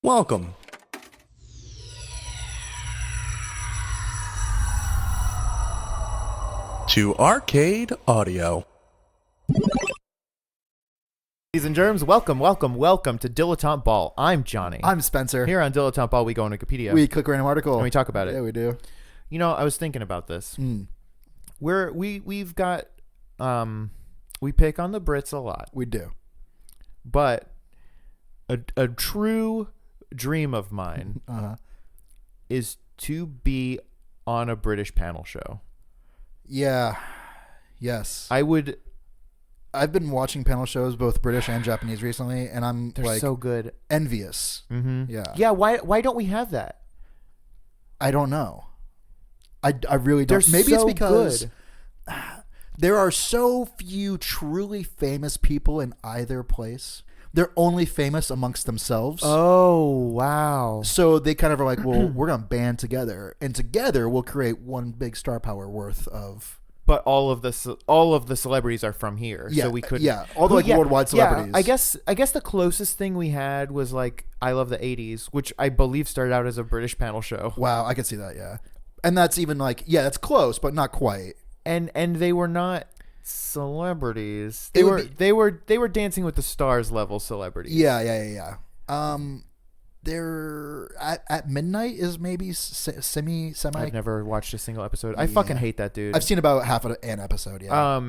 Welcome to Arcade Audio. Ladies and germs, welcome to Dilettante Ball. I'm Johnny. I'm Spencer. Here on Dilettante Ball, we go on Wikipedia. We click random article. And we talk about it. Yeah, we do. You know, I was thinking about this. We've got we pick on the Brits a lot. We do. But a true dream of mine is to be on a British panel show. Yeah. Yes. I've been watching panel shows, both British and Japanese, recently, and they're like so good. Envious. Mm-hmm. Yeah. Yeah. Why don't we have that? I don't know. I really don't. They're Maybe so it's because good. There are so few truly famous people in either place. They're only famous amongst themselves. Oh, wow. So they kind of are like, well, we're going to band together, and together we'll create one big star power worth of. But all of the celebrities are from here, Yeah, so we could. Yeah, all the worldwide celebrities. Yeah, I guess the closest thing we had was like I Love the '80s, which I believe started out as a British panel show. Wow, I could see that. Yeah, and that's even like that's close, but not quite. And they were not celebrities. They were Dancing with the Stars level celebrities. Yeah. They're at midnight is maybe semi. I've never watched a single episode. I fucking hate that dude. I've seen about half of an episode. Yeah.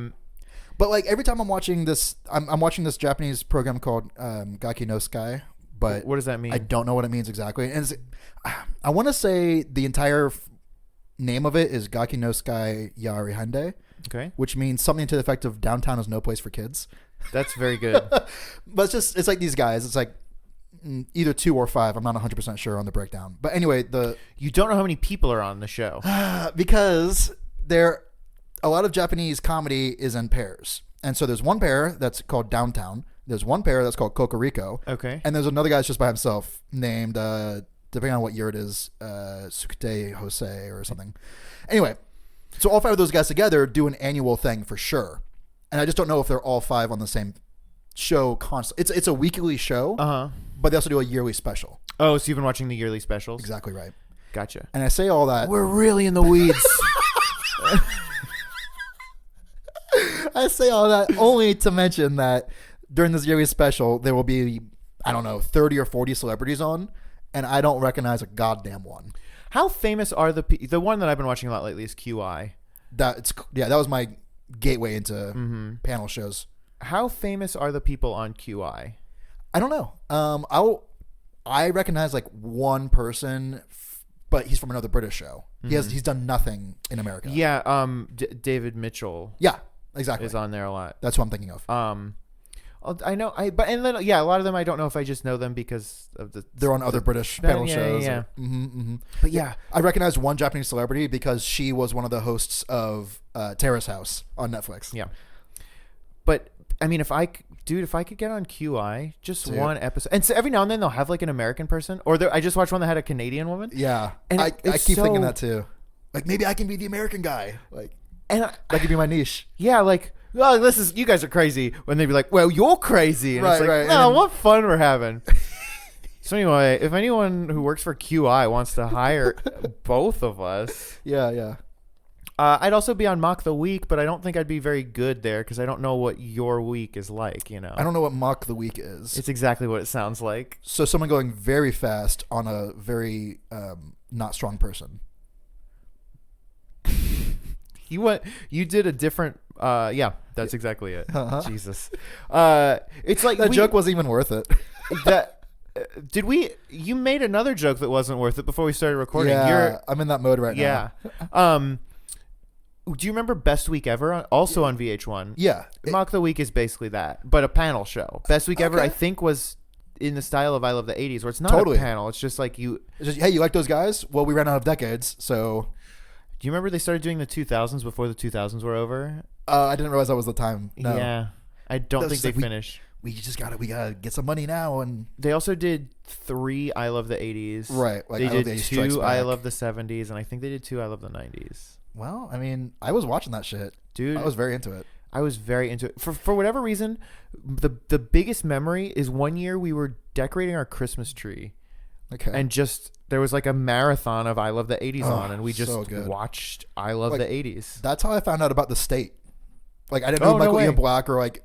But like every time I'm watching this, I'm watching this Japanese program called Gaki no Sky. But what does that mean? I don't know what it means exactly. And I want to say the entire name of it is Gaki no Sky Yari Hande. Okay. Which means something to the effect of downtown is no place for kids. That's very good. But it's like these guys. It's like either 2 or 5. I'm not 100% sure on the breakdown. But anyway, you don't know how many people are on the show. Because a lot of Japanese comedy is in pairs. And so there's one pair that's called Downtown. There's one pair that's called Kokoriko. Okay. And there's another guy that's just by himself named, depending on what year it is, Sukute Jose or something. Anyway, so all 5 of those guys together do an annual thing for sure. And I just don't know if they're all 5 on the same show constantly. It's a weekly show, but they also do a yearly special. Oh, so you've been watching the yearly specials? Exactly right. Gotcha. And I say all that. We're really in the weeds. I say all that only to mention that during this yearly special, there will be, I don't know, 30 or 40 celebrities on, and I don't recognize a goddamn one. How famous are the one that I've been watching a lot lately is QI. That was my gateway into panel shows. How famous are the people on QI? I don't know. I recognize like one person, but he's from another British show. He's done nothing in America. Yeah, David Mitchell. Yeah, exactly. Is on there a lot. That's what I'm thinking of. I know. A lot of them I don't know if I just know them because of they're on other British panel shows. Yeah. But yeah, I recognize one Japanese celebrity because she was one of the hosts of Terrace House on Netflix. Yeah. But I mean, if I could get on QI, just one episode, and so every now and then they'll have like an American person, or I just watched one that had a Canadian woman. Yeah, and I keep thinking that too. Like maybe I can be the American guy. Like, that could be my niche. Yeah, like. Oh, you guys are crazy. When they'd be like, well, you're crazy. And it's like, right. No, what fun we're having. So anyway, if anyone who works for QI wants to hire both of us. Yeah. I'd also be on Mock the Week, but I don't think I'd be very good there because I don't know what your week is like, you know. I don't know what Mock the Week is. It's exactly what it sounds like. So someone going very fast on a very not strong person. You did a different that's exactly it. Jesus. It's like that joke wasn't even worth it. You made another joke that wasn't worth it before we started recording. Yeah, I'm in that mode right now. Yeah. Do you remember Best Week Ever? Also on VH1. Yeah. Mock the Week is basically that, but a panel show. Best Week Ever, I think, was in the style of I Love the '80s, where it's not a panel. It's just like you. It's just, hey, you like those guys? Well, we ran out of decades, so. Do you remember they started doing the 2000s before the 2000s were over? I didn't realize that was the time. No. Yeah. I don't think they finished. We gotta get some money now, and they also did 3 I Love the '80s. Right. Like they did 2 I Love the '70s, and I think they did 2 I Love the '90s. Well, I mean, I was watching that shit, dude. I was very into it. I was very into it. For whatever reason, the biggest memory is one year we were decorating our Christmas tree Okay. And just there was like a marathon of I Love the 80s on, and we just so good. watched I Love the 80s. That's how I found out about The State. Like, I didn't know Michael Ian Black, or like,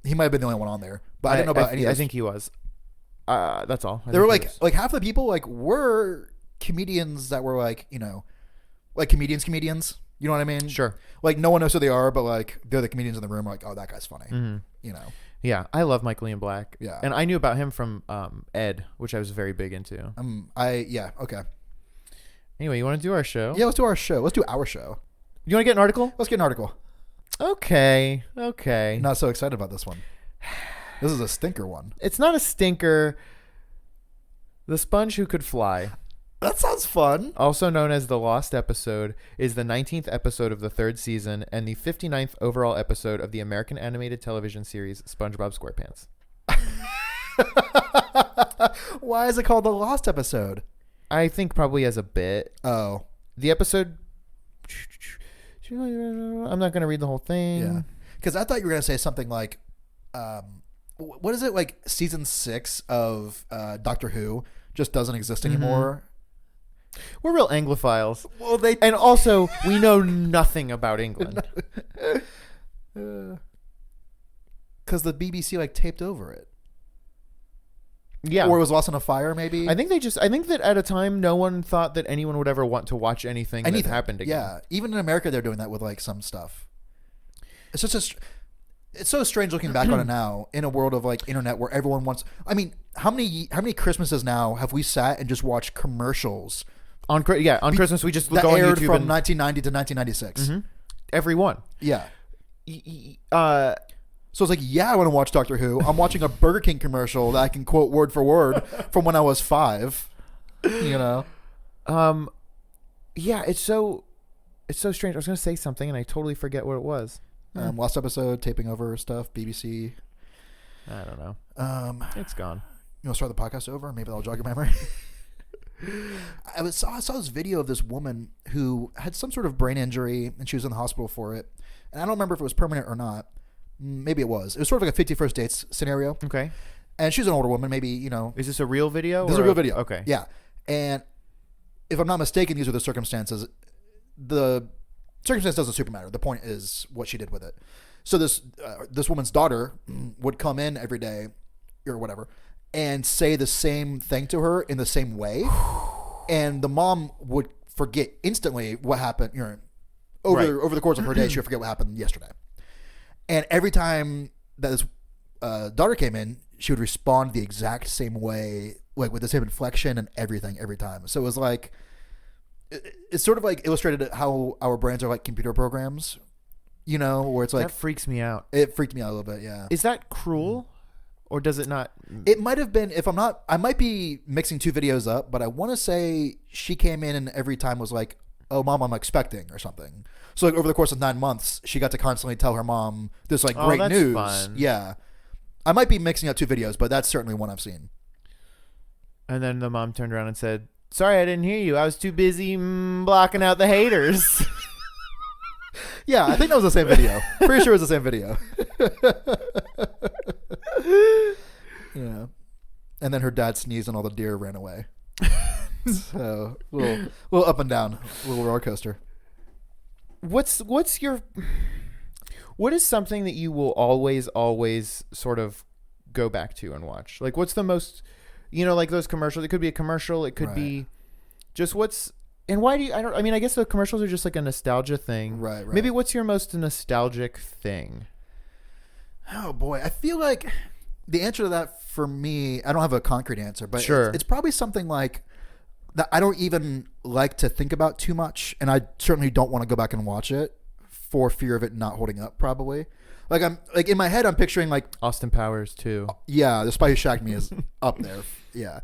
he might have been the only one on there, but I didn't know about any of I think he was. That's all. There were like half the people like were comedians that were like, you know, like comedians. You know what I mean? Sure. Like, no one knows who they are, but like they're the comedians in the room. Like, oh, that guy's funny. Mm-hmm. You know. Yeah, I love Michael Ian Black. Yeah. And I knew about him from Ed, which I was very big into. Okay. Anyway, you want to do our show? Yeah, let's do our show. You want to get an article? Let's get an article. Okay. Not so excited about this one. This is a stinker one. It's not a stinker. The Sponge Who Could Fly, That sounds fun. also known as The Lost Episode, is the 19th episode of the 3rd season and the 59th overall episode of the American animated television series SpongeBob SquarePants. Why is it called The Lost Episode? I think probably as a bit. Oh. The episode... I'm not going to read the whole thing. Yeah. Because I thought you were going to say something like... what is it, like season 6 of Doctor Who just doesn't exist anymore? We're real Anglophiles. Well, And also, we know nothing about England. Because the BBC like taped over it. Yeah. Or it was lost in a fire, maybe. I think that at a time, no one thought that anyone would ever want to watch anything that happened again. Yeah. Even in America, they're doing that with like some stuff. It's just it's so strange looking back on it now in a world of like internet where everyone wants. I mean, how many Christmases now have we sat and just watched commercials on Christmas we just that go on aired YouTube from 1990 to 1996? every one. Yeah. So it's like, yeah, I want to watch Doctor Who. I'm watching a Burger King commercial that I can quote word for word from when I was 5. You know. Yeah, it's so strange. I was going to say something and I totally forget what it was. Last episode, taping over stuff, BBC. I don't know. It's gone. You want to start the podcast over? Maybe that'll jog your memory. I saw this video of this woman who had some sort of brain injury and she was in the hospital for it. And I don't remember if it was permanent or not. Maybe it was. It was sort of like a 51st Dates scenario. Okay. And she's an older woman, maybe, you know. Is this a real video? This is a real video. Okay. Yeah. And if I'm not mistaken, these are the circumstances. The circumstance doesn't super matter. The point is what she did with it. So this woman's daughter would come in every day or whatever and say the same thing to her in the same way. And the mom would forget instantly what happened. You know, over the course of her day, she would forget what happened yesterday. And every time that this daughter came in, she would respond the exact same way, like with the same inflection and everything every time. So it was like, it's sort of like illustrated how our brains are like computer programs, you know, where it's like... That freaks me out. It freaked me out a little bit, yeah. Is that cruel? Or does it not? It might have been, if I'm not... I might be mixing two videos up, but I want to say she came in and every time was like, oh, Mom, I'm expecting or something. So like over the course of 9 months, she got to constantly tell her mom this like great that's news. fun. Yeah. I might be mixing up two videos, but that's certainly one I've seen. And then the mom turned around and said, sorry, I didn't hear you. I was too busy blocking out the haters. Yeah, I think that was the same video. Pretty sure it was the same video. Yeah. And then her dad sneezed and all the deer ran away. So, a little up and down, a little roller coaster. What is something that you will always sort of go back to and watch? Like, what's the most, you know, like those commercials? It could be a commercial. It could be just and why do you, I mean, I guess the commercials are just like a nostalgia thing. Right. Maybe what's your most nostalgic thing? Oh, boy. I feel like the answer to that for me, I don't have a concrete answer, but sure. It's probably something like that I don't even like to think about too much, and I certainly don't want to go back and watch it for fear of it not holding up, probably. Like, I'm like in my head, I'm picturing like Austin Powers too. Yeah, The Spy Who Shagged Me is up there. Yeah.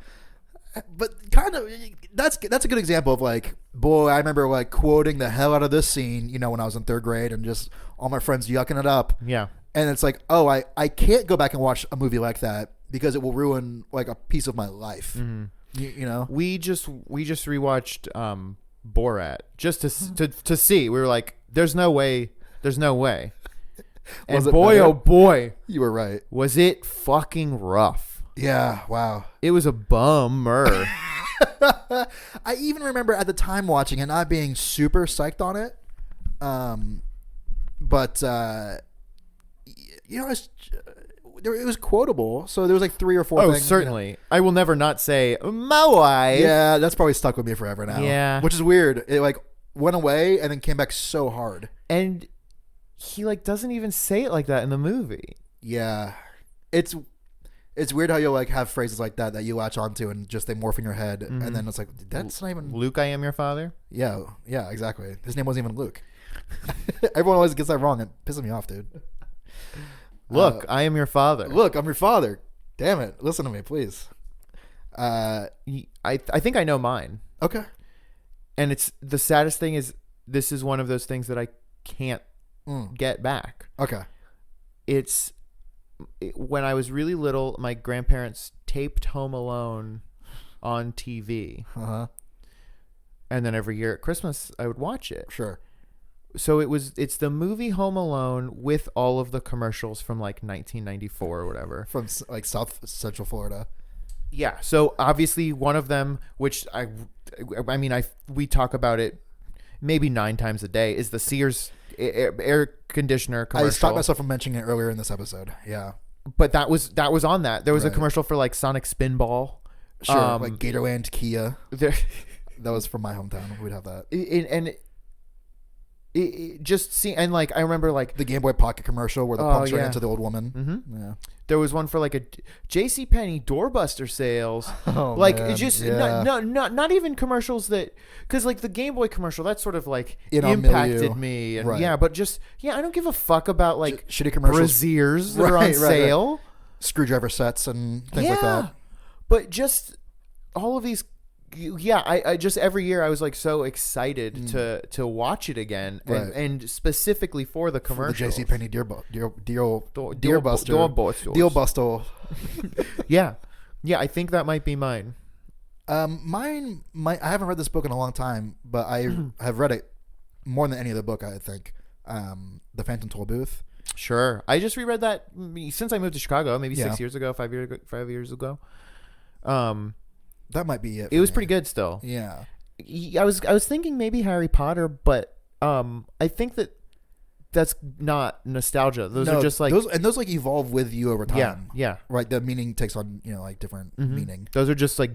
But kind of that's a good example of like, boy, I remember like quoting the hell out of this scene, you know, when I was in 3rd grade and just all my friends yucking it up. Yeah. And it's like, oh, I can't go back and watch a movie like that because it will ruin like a piece of my life. Mm-hmm. You know, we just rewatched Borat just to see. We were like, there's no way. And boy, better? Oh boy, you were right. Was it fucking rough? Yeah, wow. It was a bummer. I even remember at the time watching it, not being super psyched on it. But it was quotable. So there was like 3 or 4 Oh, things. certainly. I will never not say my wife. Yeah, that's probably stuck with me forever now. Yeah. Which is weird. It like went away and then came back so hard. And he like doesn't even say it like that in the movie. Yeah. It's weird how you'll like have phrases like that you latch onto and just they morph in your head, and then it's like that's not even Luke, I am your father. Yeah, exactly. His name wasn't even Luke. Everyone always gets that wrong. It pisses me off, dude. Look, I am your father. Look, I'm your father. Damn it. Listen to me, please. I think I know mine. Okay. And it's the saddest thing is this is one of those things that I can't get back. Okay. When I was really little, my grandparents taped Home Alone on TV. Uh-huh. And then every year at Christmas, I would watch it. Sure. So it's the movie Home Alone with all of the commercials from like 1994 or whatever. From like South Central Florida. Yeah. So obviously one of them, which we talk about it maybe 9 times a day, is the Sears air conditioner commercial. I stopped myself from mentioning it earlier in this episode. Yeah. But that was on that. There was a Right. commercial for like Sonic Spinball. Sure. Like Gatorland Kia. There, That was from my hometown. We'd have that. It just see, and like I remember like The Game Boy Pocket commercial where the pumps ran into the old woman. Mm-hmm. Yeah. There was one for like a JCPenney doorbuster sales. Oh, like man. it just Yeah. not even commercials that, because like the Game Boy commercial that sort of like In our impacted milieu. me. And Right. yeah, but just I don't give a fuck about like Shitty commercials. braziers that are on Right, right. sale. Screwdriver sets and things like that. But just all of these. Yeah, I just every year I was like so excited to watch it again, Right. and specifically for the The commercials. JCPenney Deerbuster. Doorbuster. Yeah, I think that might be mine. Mine, I haven't read this book in a long time, but I have read it more than any other book, I think. The Phantom Toll Booth. Sure, I just reread that since I moved to Chicago, maybe 6 years ago, 5 years ago. That might be it. It was pretty good still. Yeah. I was thinking maybe Harry Potter, but I think that's not nostalgia. Those are just like those like evolve with you over time. Yeah. Right. The meaning takes on like different meaning. Those are just like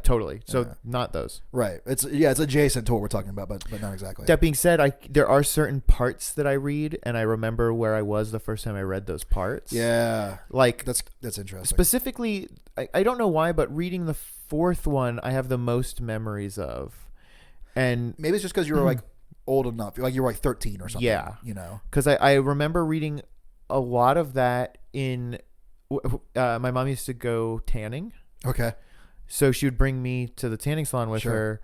totally. So not those. Right. It's adjacent to what we're talking about, but not exactly. That being said, there are certain parts that I read, and I remember where I was the first time I read those parts. Yeah. Like That's interesting. specifically, I don't know why, but reading the 4th one, I have the most memories of, and Maybe it's just because you were like old enough, like you were like 13 or something. Yeah. Because I remember reading a lot of that in. My mom used to go tanning. Okay. So she would bring me to the tanning salon with her,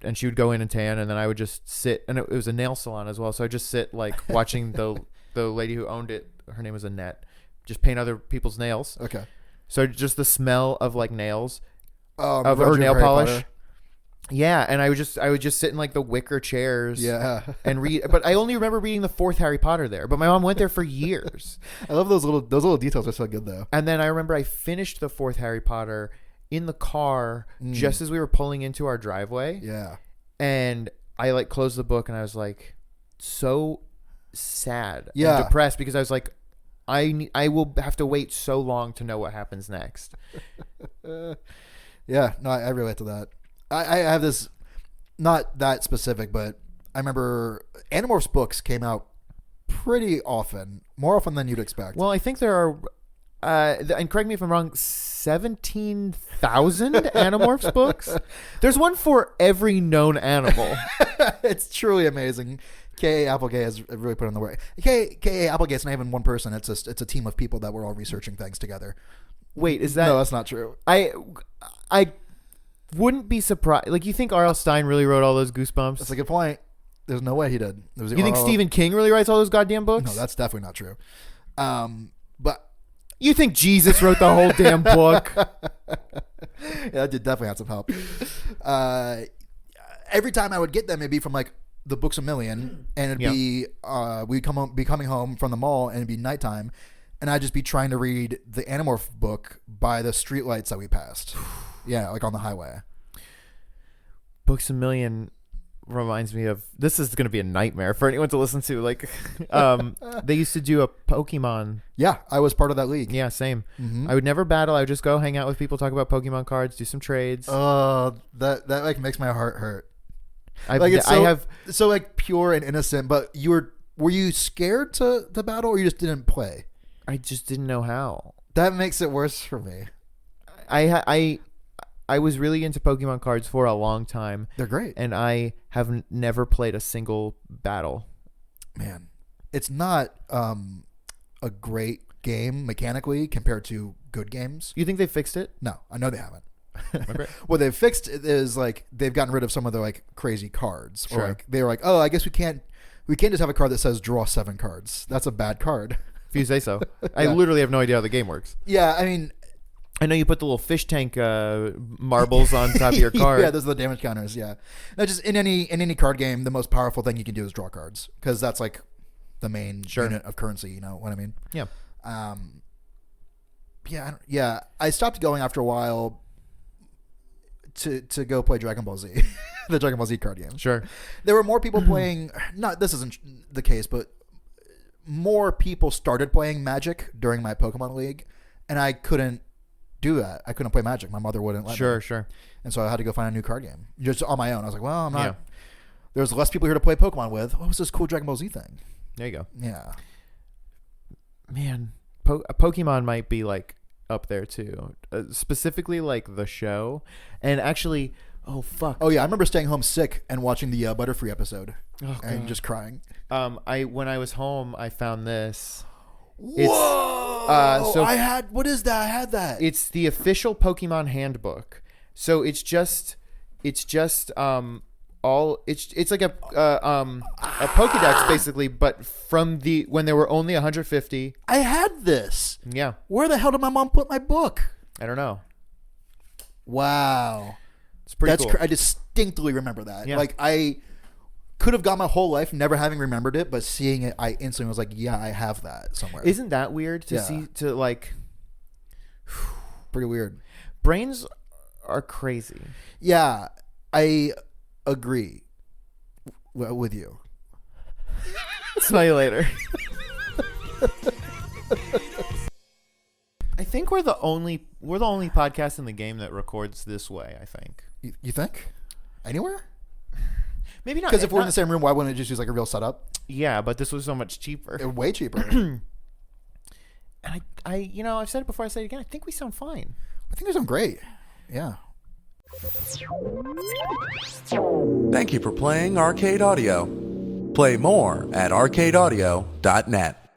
and she would go in and tan, and then I would just sit, and it was a nail salon as well. So I'd just sit like watching the lady who owned it. Her name was Annette. Just paint other people's nails. Okay. So just the smell of like nails, Of her nail Harry polish. Potter. Yeah, and I would just sit in like the wicker chairs. Yeah. And read, but I only remember reading the 4th Harry Potter there. But my mom went there for years. I love those little details. Are so good though. And then I remember I finished the 4th Harry Potter in the car just as we were pulling into our driveway. Yeah. And I like closed the book and I was like so sad Yeah. and depressed because I was like, I will have to wait so long to know what happens next. Yeah. No, I relate to that. I have this, not that specific, but I remember Animorphs books came out pretty often, more often than you'd expect. Well, I think there are, and correct me if I'm wrong, 17,000 Animorphs books. There's one for every known animal. It's truly amazing. K.A. Applegate has really put in the work. K.A. Applegate's not even one person. It's a team of people that were all researching things together. Wait, is that? No, that's not true. I wouldn't be surprised. Like, you think R.L. Stein really wrote all those Goosebumps? That's a good point. There's no way he did. You think Stephen King really writes all those goddamn books? No, that's definitely not true. But you think Jesus wrote the whole damn book? yeah, that did definitely have some help. Every time I would get them, it'd be from like the Books A Million, and it'd be we'd be coming home from the mall, and it'd be nighttime, and I'd just be trying to read the Animorph book by the streetlights that we passed. Yeah, like on the highway. Books a Million reminds me of, this is going to be a nightmare for anyone to listen to. Like, they used to do a Pokemon. Yeah, I was part of that league. Yeah, same. Mm-hmm. I would never battle. I would just go hang out with people, talk about Pokemon cards, do some trades. Oh, that like makes my heart hurt. I have so like pure and innocent, but were you scared to battle, or you just didn't play? I just didn't know how. That makes it worse for me. I was really into Pokemon cards for a long time. They're great. And I have never played a single battle. Man, it's not a great game mechanically compared to good games. You think they fixed it? No, I know they haven't. Okay. What they've fixed is like they've gotten rid of some of their like crazy cards. Sure. Or like they were like, oh, I guess we can't just have a card that says draw 7 cards. That's a bad card. If you say so. I literally have no idea how the game works. Yeah, I mean, I know you put the little fish tank marbles on top of your card. Yeah, those are the damage counters. Yeah, now just in any card game, the most powerful thing you can do is draw cards, because that's like the main unit of currency. You know what I mean? Yeah. Yeah. I stopped going after a while to go play Dragon Ball Z, the Dragon Ball Z card game. Sure. There were more people playing. Not this isn't the case, but more people started playing Magic during my Pokemon League, and I couldn't do that. I couldn't play Magic. My mother wouldn't let me. Sure. And so I had to go find a new card game just on my own. I was like, well, I'm not. Yeah. There's less people here to play Pokemon with. What was this cool Dragon Ball Z thing? There you go. Yeah. Man, Pokemon might be like up there too. Specifically like the show. And actually, oh fuck. Oh yeah, I remember staying home sick and watching the Butterfree episode and just crying. When I was home, I found this. Whoa! I had, what is that? I had that. It's the official Pokemon handbook. So it's like a Pokédex basically, but from when there were only 150. I had this. Yeah. Where the hell did my mom put my book? I don't know. Wow. It's pretty cool. I distinctly remember that. Yeah. Like I could have gone my whole life never having remembered it, but seeing it, I instantly was like, yeah, I have that somewhere. Isn't that weird to see, to like... Pretty weird. Brains are crazy. Yeah, I agree with you. Smell you later. I think we're the only podcast in the game that records this way, I think. You think? Anywhere? Maybe not. Because if we're in the same room, why wouldn't it just use like a real setup? Yeah, but this was so much cheaper. Way cheaper. And I've said it before, I say it again. I think we sound fine. I think we sound great. Yeah. Thank you for playing Arcade Audio. Play more at arcadeaudio.net.